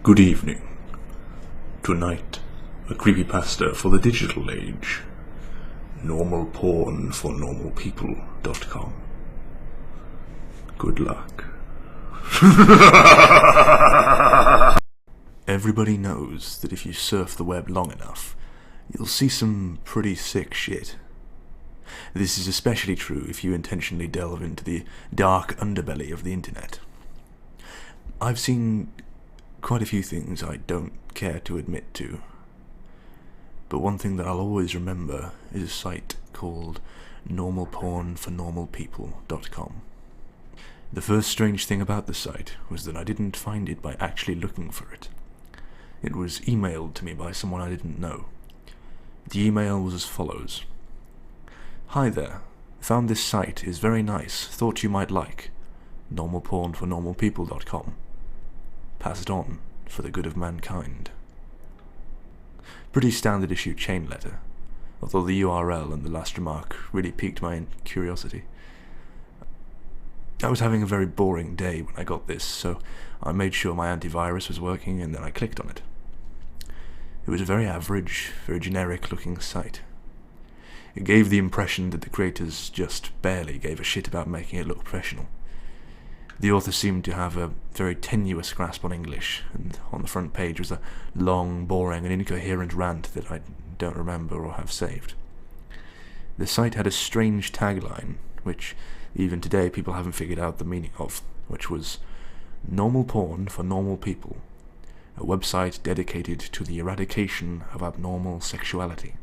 Good evening. Tonight, a creepypasta for the digital age. Normal porn for normalpeople.com. Good luck. Everybody knows that if you surf the web long enough, you'll see some pretty sick shit. This is especially true if you intentionally delve into the dark underbelly of the internet. I've seen quite a few things I don't care to admit to, but one thing that I'll always remember is a site called normalpornfornormalpeople.com. The first strange thing about the site was that I didn't find it by actually looking for it. It was emailed to me by someone I didn't know. The email was as follows: "Hi there, found this site is very nice, thought you might like. normalpornfornormalpeople.com. Pass it on for the good of mankind." Pretty standard issue chain letter, although the URL and the last remark really piqued my curiosity. I was having a very boring day when I got this, so I made sure my antivirus was working and then I clicked on it. It was a very average, very generic looking site. It gave the impression that the creators just barely gave a shit about making it look professional. The author seemed to have a very tenuous grasp on English, and on the front page was a long, boring and incoherent rant that I don't remember or have saved. The site had a strange tagline, which even today people haven't figured out the meaning of, which was "Normal porn for normal people, a website dedicated to the eradication of abnormal sexuality."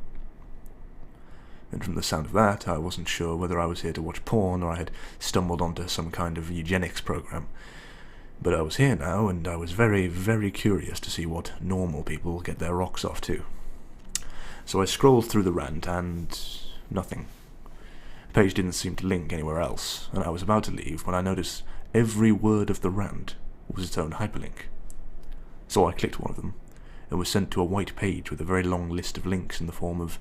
And from the sound of that, I wasn't sure whether I was here to watch porn or I had stumbled onto some kind of eugenics program. But I was here now, and I was very, very curious to see what normal people get their rocks off to. So I scrolled through the rant, and nothing. The page didn't seem to link anywhere else, and I was about to leave when I noticed every word of the rant was its own hyperlink. So I clicked one of them, and was sent to a white page with a very long list of links in the form of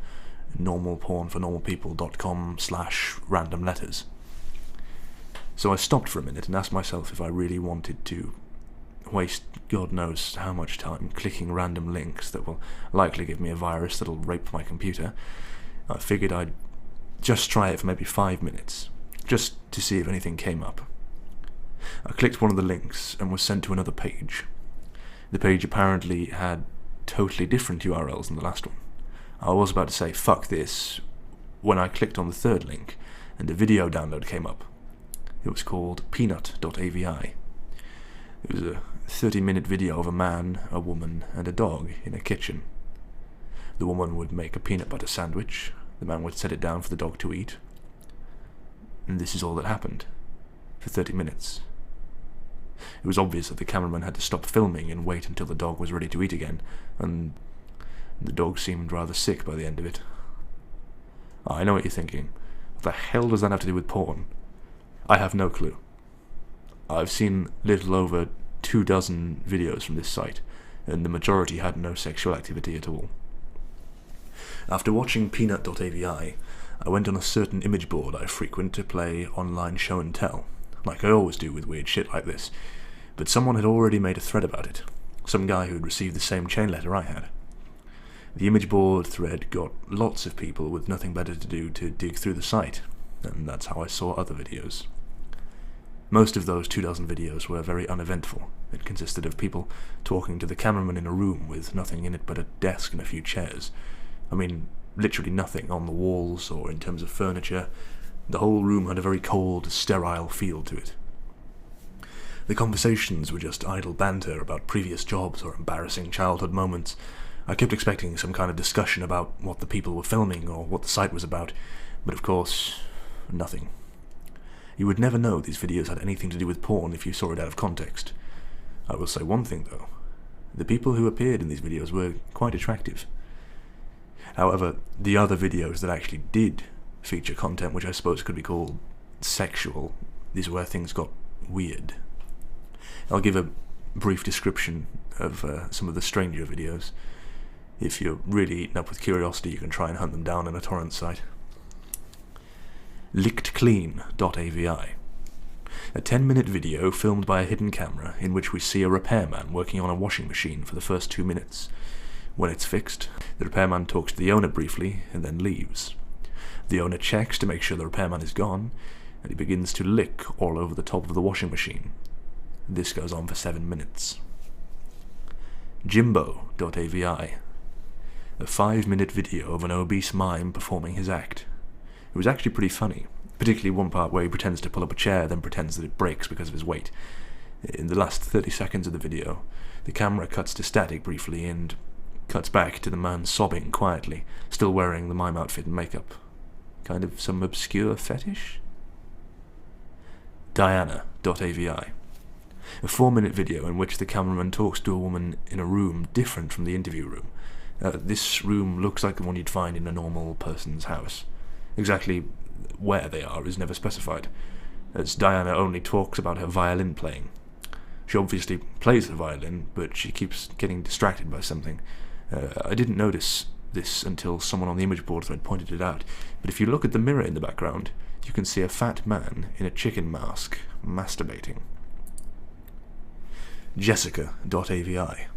normalpornfornormalpeople.com/random letters. So I stopped for a minute and asked myself if I really wanted to waste God knows how much time clicking random links that will likely give me a virus that'll rape my computer. I figured I'd just try it for maybe 5 minutes, just to see if anything came up. I clicked one of the links and was sent to another page. The page apparently had totally different URLs than the last one. I was about to say fuck this when I clicked on the third link and a video download came up. It was called peanut.avi. It was a 30-minute video of a man, a woman and a dog in a kitchen. The woman would make a peanut butter sandwich, the man would set it down for the dog to eat, and this is all that happened for 30 minutes. It was obvious that the cameraman had to stop filming and wait until the dog was ready to eat again, and the dog seemed rather sick by the end of it. I know what you're thinking. What the hell does that have to do with porn? I have no clue. I've seen little over 24 videos from this site, and the majority had no sexual activity at all. After watching peanut.avi, I went on a certain image board I frequent to play online show and tell, like I always do with weird shit like this, but someone had already made a thread about it, some guy who had received the same chain letter I had. The image board thread got lots of people with nothing better to do to dig through the site, and that's how I saw other videos. Most of those 24 videos were very uneventful. It consisted of people talking to the cameraman in a room with nothing in it but a desk and a few chairs. I mean, literally nothing on the walls or in terms of furniture. The whole room had a very cold, sterile feel to it. The conversations were just idle banter about previous jobs or embarrassing childhood moments. I kept expecting some kind of discussion about what the people were filming or what the site was about, but of course, nothing. You would never know these videos had anything to do with porn if you saw it out of context. I will say one thing though, the people who appeared in these videos were quite attractive. However, the other videos that actually did feature content which I suppose could be called sexual, these are where things got weird. I'll give a brief description of some of the stranger videos. If you're really eaten up with curiosity, you can try and hunt them down on a torrent site. Lickedclean.avi. A 10-minute video filmed by a hidden camera in which we see a repairman working on a washing machine for the first 2 minutes. When it's fixed, the repairman talks to the owner briefly and then leaves. The owner checks to make sure the repairman is gone, and he begins to lick all over the top of the washing machine. This goes on for 7 minutes. Jimbo.avi. A 5-minute video of an obese mime performing his act. It was actually pretty funny, particularly one part where he pretends to pull up a chair, then pretends that it breaks because of his weight. In the last 30 seconds of the video, the camera cuts to static briefly and cuts back to the man sobbing quietly, still wearing the mime outfit and makeup. Kind of some obscure fetish? Diana.avi. A 4-minute video in which the cameraman talks to a woman in a room different from the interview room. This room looks like the one you'd find in a normal person's house. Exactly where they are is never specified, as Diana only talks about her violin playing. She obviously plays the violin, but she keeps getting distracted by something. I didn't notice this until someone on the image board thread pointed it out, but if you look at the mirror in the background, you can see a fat man in a chicken mask masturbating. Jessica.avi.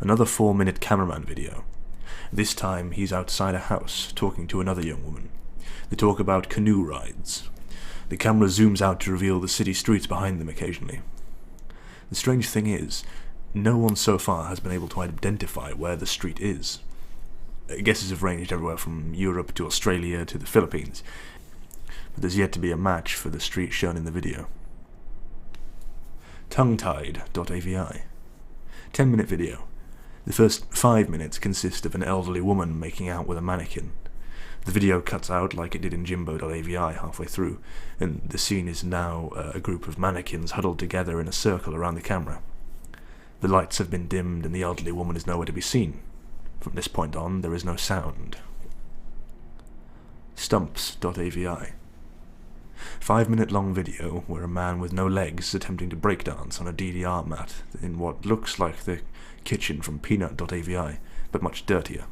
Another 4-minute cameraman video. This time he's outside a house talking to another young woman. They talk about canoe rides. The camera zooms out to reveal the city streets behind them occasionally. The strange thing is, no one so far has been able to identify where the street is. Guesses have ranged everywhere from Europe to Australia to the Philippines, but there's yet to be a match for the street shown in the video. Tonguetied.avi. 10-minute video. The first 5 minutes consist of an elderly woman making out with a mannequin. The video cuts out like it did in Jimbo.avi halfway through, and the scene is now a group of mannequins huddled together in a circle around the camera. The lights have been dimmed and the elderly woman is nowhere to be seen. From this point on, there is no sound. Stumps.avi. 5-minute long video where a man with no legs is attempting to breakdance on a DDR mat in what looks like the kitchen from Peanut.avi, but much dirtier.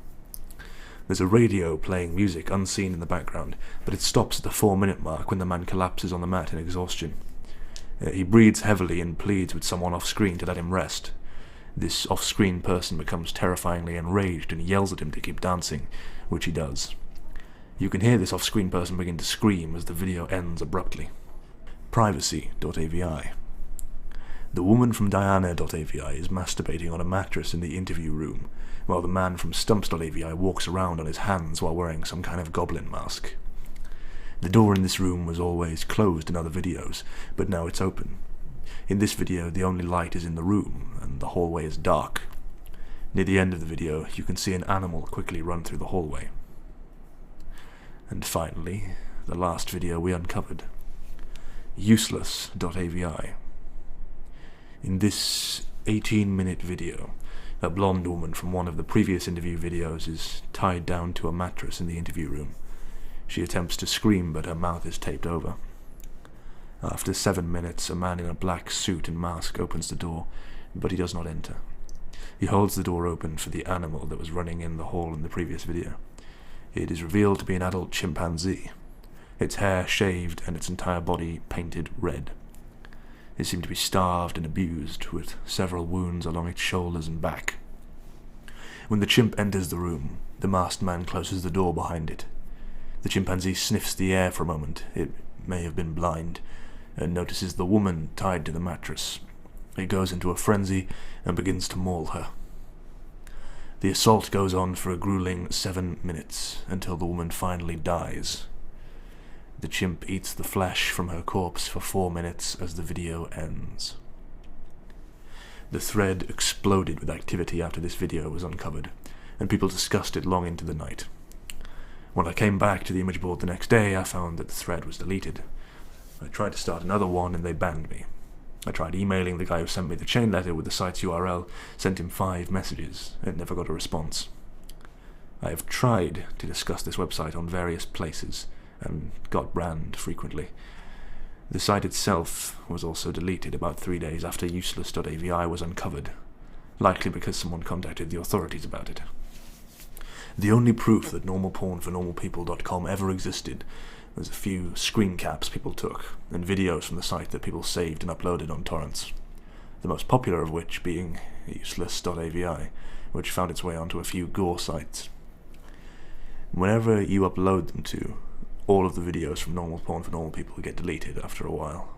There's a radio playing music unseen in the background, but it stops at the 4-minute mark when the man collapses on the mat in exhaustion. He breathes heavily and pleads with someone off-screen to let him rest. This off-screen person becomes terrifyingly enraged and yells at him to keep dancing, which he does. You can hear this off-screen person begin to scream as the video ends abruptly. Privacy.avi. The woman from Diana.avi is masturbating on a mattress in the interview room, while the man from Stumps.avi walks around on his hands while wearing some kind of goblin mask. The door in this room was always closed in other videos, but now it's open. In this video, the only light is in the room, and the hallway is dark. Near the end of the video, you can see an animal quickly run through the hallway. And finally, the last video we uncovered. Useless.avi. In this 18-minute video, a blonde woman from one of the previous interview videos is tied down to a mattress in the interview room. She attempts to scream, but her mouth is taped over. After 7 minutes, a man in a black suit and mask opens the door, but he does not enter. He holds the door open for the animal that was running in the hall in the previous video. It is revealed to be an adult chimpanzee, its hair shaved and its entire body painted red. It seemed to be starved and abused, with several wounds along its shoulders and back. When the chimp enters the room, the masked man closes the door behind it. The chimpanzee sniffs the air for a moment, it may have been blind, and notices the woman tied to the mattress. It goes into a frenzy and begins to maul her. The assault goes on for a grueling 7 minutes, until the woman finally dies. The chimp eats the flesh from her corpse for 4 minutes as the video ends. The thread exploded with activity after this video was uncovered, and people discussed it long into the night. When I came back to the image board the next day, I found that the thread was deleted. I tried to start another one and they banned me. I tried emailing the guy who sent me the chain letter with the site's URL, sent him 5 messages, and never got a response. I have tried to discuss this website on various places, and got banned frequently. The site itself was also deleted about 3 days after useless.avi was uncovered, likely because someone contacted the authorities about it. The only proof that normalpornfornormalpeople.com ever existed There's a few screen caps people took, and videos from the site that people saved and uploaded on torrents, the most popular of which being useless.avi, which found its way onto a few gore sites. Whenever you upload them to, all of the videos from normal porn for normal people get deleted after a while.